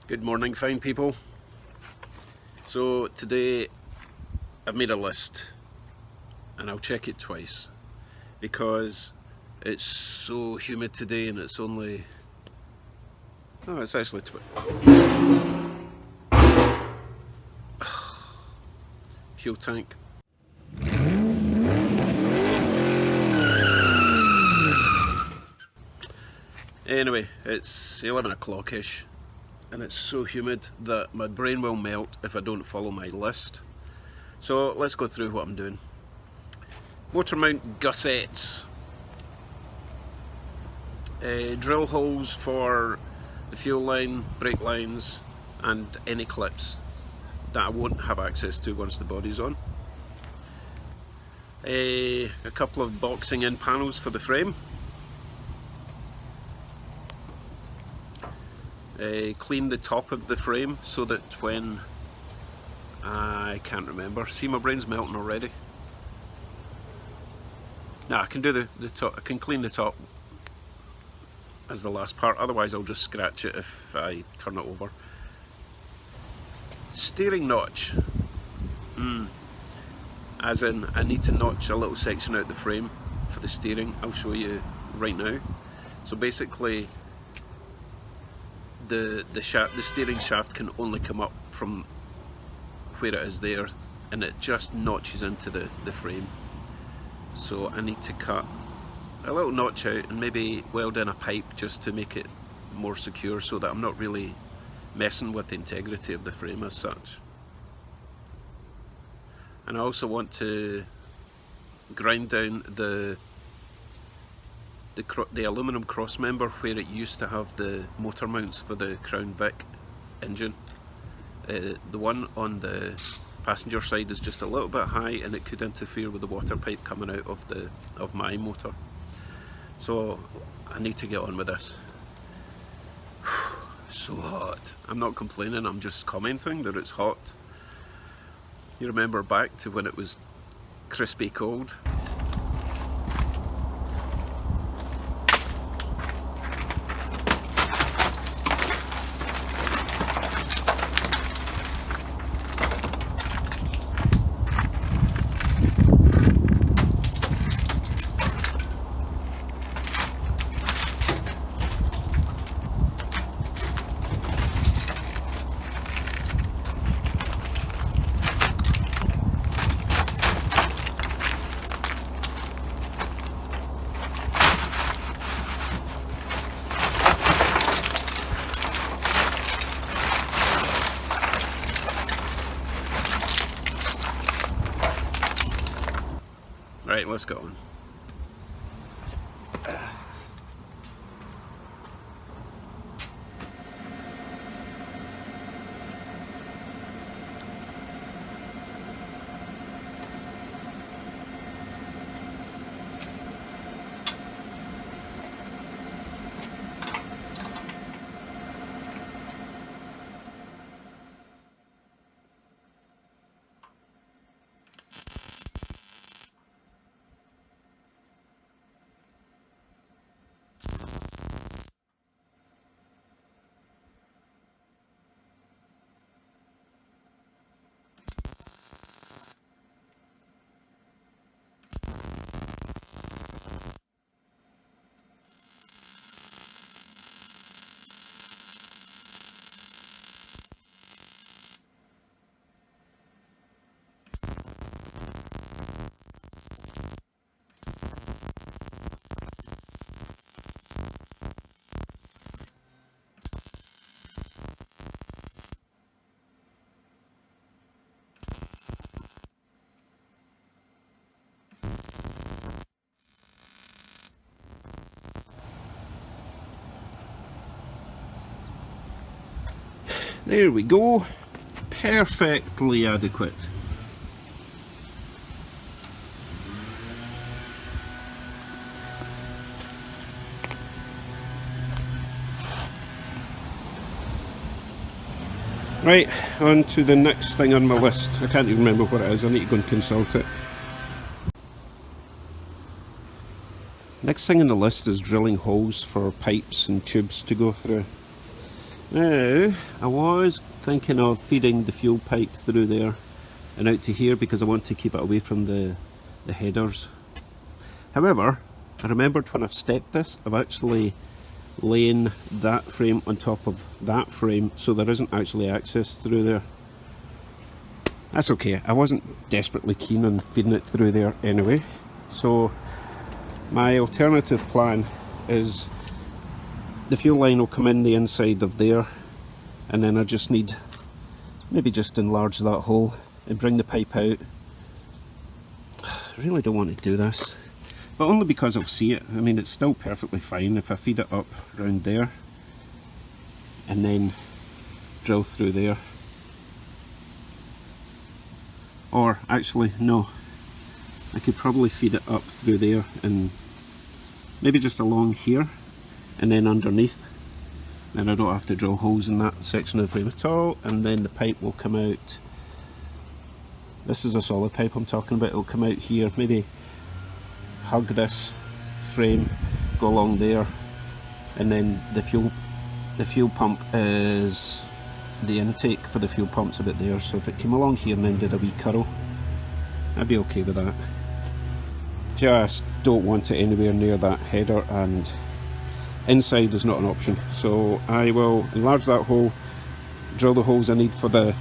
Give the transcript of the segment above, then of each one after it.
Good morning, fine people. So today I've made a list and I'll check it twice because it's so humid today and it's only, oh, it's actually fuel tank. Anyway, it's 11 o'clock-ish and it's so humid that my brain will melt if I don't follow my list. So let's go through what I'm doing. Motor mount gussets, drill holes for the fuel line, brake lines and any clips that I won't have access to once the body's on. A couple of boxing in panels for the frame. Clean the top of the frame so that when I can't remember, see, my brain's melting already. Now I can do the top, I can clean the top as the last part, otherwise I'll just scratch it if I turn it over. Steering notch, as in I need to notch a little section out the frame for the steering. I'll show you right now. So basically the steering shaft can only come up from where it is there, and it just notches into the frame. So I need to cut a little notch out and maybe weld in a pipe just to make it more secure so that I'm not really messing with the integrity of the frame as such. And I also want to grind down the aluminium cross member where it used to have the motor mounts for the Crown Vic engine. The one on the passenger side is just a little bit high and it could interfere with the water pipe coming out of my motor. So I need to get on with this. So hot. I'm not complaining, I'm just commenting that it's hot. You remember back to when it was crispy cold. Right, let's go on. There we go, perfectly adequate. Right, on to the next thing on my list. I can't even remember what it is, I need to go and consult it. Next thing on the list is drilling holes for pipes and tubes to go through. Now, I was thinking of feeding the fuel pipe through there and out to here because I want to keep it away from the headers. However, I remembered when I've stepped this, I've actually laying that frame on top of that frame, so there isn't actually access through there. That's okay, I wasn't desperately keen on feeding it through there anyway. So my alternative plan is the fuel line will come in the inside of there, and then I just need maybe just enlarge that hole and bring the pipe out. I really don't want to do this, but only because I'll see it. I mean, it's still perfectly fine if I feed it up around there and then drill through there. Or actually, no, I could probably feed it up through there and maybe just along here and then underneath. Then I don't have to drill holes in that section of the frame at all, and then the pipe will come out. This is a solid pipe I'm talking about. It'll come out here, maybe hug this frame, go along there, and then the fuel pump is the intake for the fuel pump's about there, so if it came along here and then did a wee curl, I'd be okay with that. Just don't want it anywhere near that header, and inside is not an option. So I will enlarge that hole, drill the holes I need for the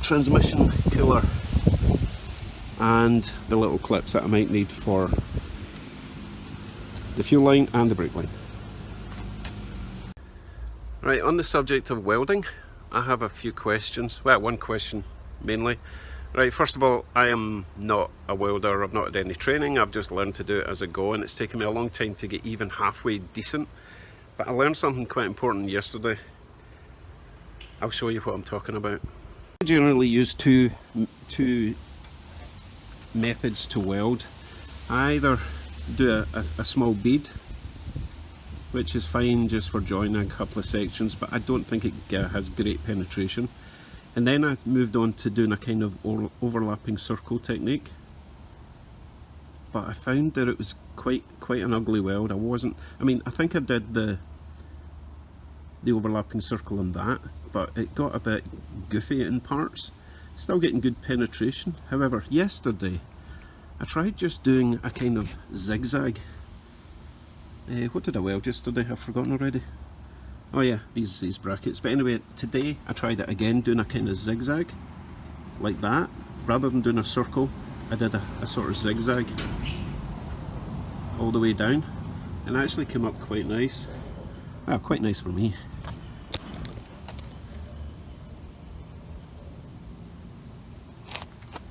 transmission cooler and the little clips that I might need for the fuel line and the brake line. Right, on the subject of welding, I have a few questions. Well, one question mainly. Right, first of all, I am not a welder. I've not had any training. I've just learned to do it as I go, and it's taken me a long time to get even halfway decent. But I learned something quite important yesterday. I'll show you what I'm talking about. I generally use two methods to weld. I either do a small bead, which is fine just for joining a couple of sections, but I don't think it has great penetration. And then I moved on to doing a kind of overlapping circle technique, but I found that it was quite an ugly weld. I think I did the overlapping circle on that, but it got a bit goofy in parts. Still getting good penetration. However, yesterday I tried just doing a kind of zigzag. What did I weld yesterday? I've forgotten already. Oh yeah, these brackets. But anyway, today I tried it again, doing a kind of zigzag like that. Rather than doing a circle, I did a sort of zigzag all the way down, and it actually came up quite nice. Well, quite nice for me.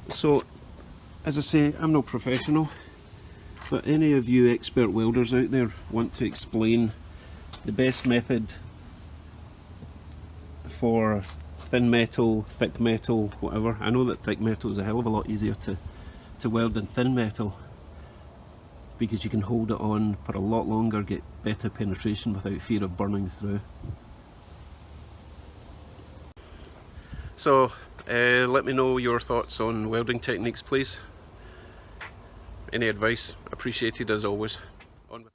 So, as I say, I'm no professional, but any of you expert welders out there want to explain the best method for thin metal, thick metal, whatever. I know that thick metal is a hell of a lot easier to weld than thin metal, because you can hold it on for a lot longer, get better penetration without fear of burning through. So let me know your thoughts on welding techniques, please. Any advice appreciated as always. On with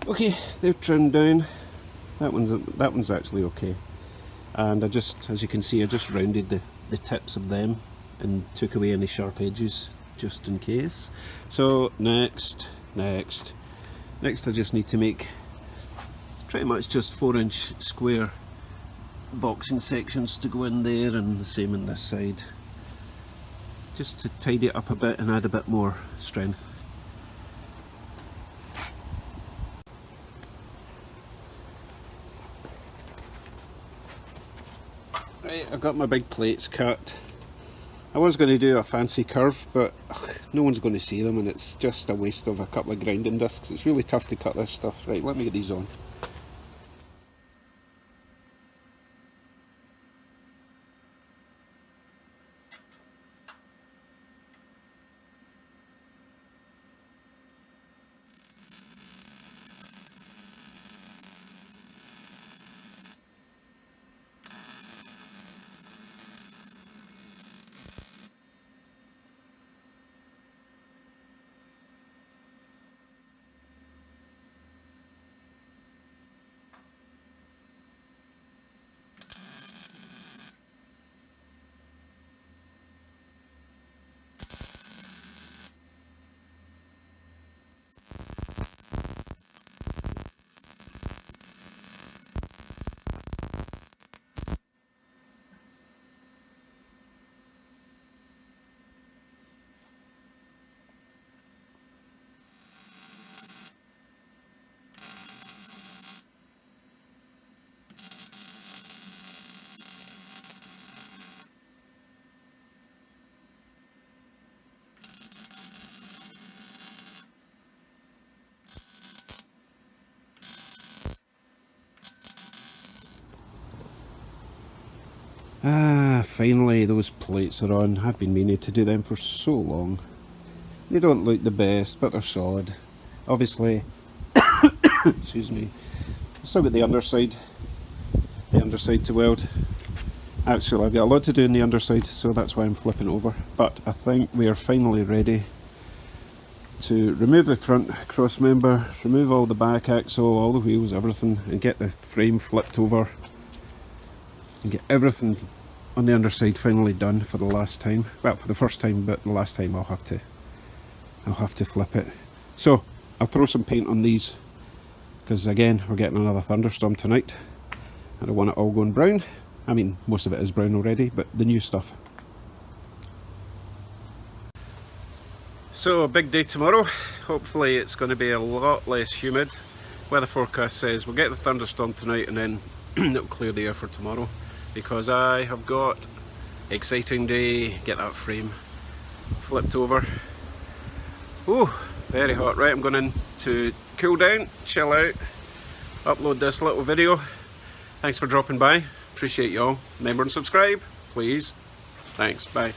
Okay, they're trimmed down. That one's actually okay. And I just, as you can see, I just rounded the tips of them and took away any sharp edges just in case. So next I just need to make pretty much just 4-inch square boxing sections to go in there, and the same on this side, just to tidy it up a bit and add a bit more strength. Right, I've got my big plates cut. I was going to do a fancy curve, but no one's going to see them, and it's just a waste of a couple of grinding discs. It's really tough to cut this stuff. Right, let me get these on. Finally those plates are on. I've been meaning to do them for so long. They don't look the best, but they're solid. Obviously, excuse me, still got the underside to weld. Actually, I've got a lot to do in the underside, so that's why I'm flipping over. But I think we are finally ready to remove the front cross member, remove all the back axle, all the wheels, everything, and get the frame flipped over and get everything on the underside finally done for the last time. Well, for the first time, but the last time I'll have to flip it. So I'll throw some paint on these, because again we're getting another thunderstorm tonight. I don't want it all going brown. I mean, most of it is brown already, but the new stuff. So a big day tomorrow. Hopefully it's going to be a lot less humid. Weather forecast says we'll get the thunderstorm tonight and then it'll clear the air for tomorrow, because I have got exciting day. Get that frame flipped over. Ooh, very hot. Right, I'm going in to cool down, chill out, upload this little video. Thanks for dropping by. Appreciate y'all. Remember and subscribe, please. Thanks. Bye.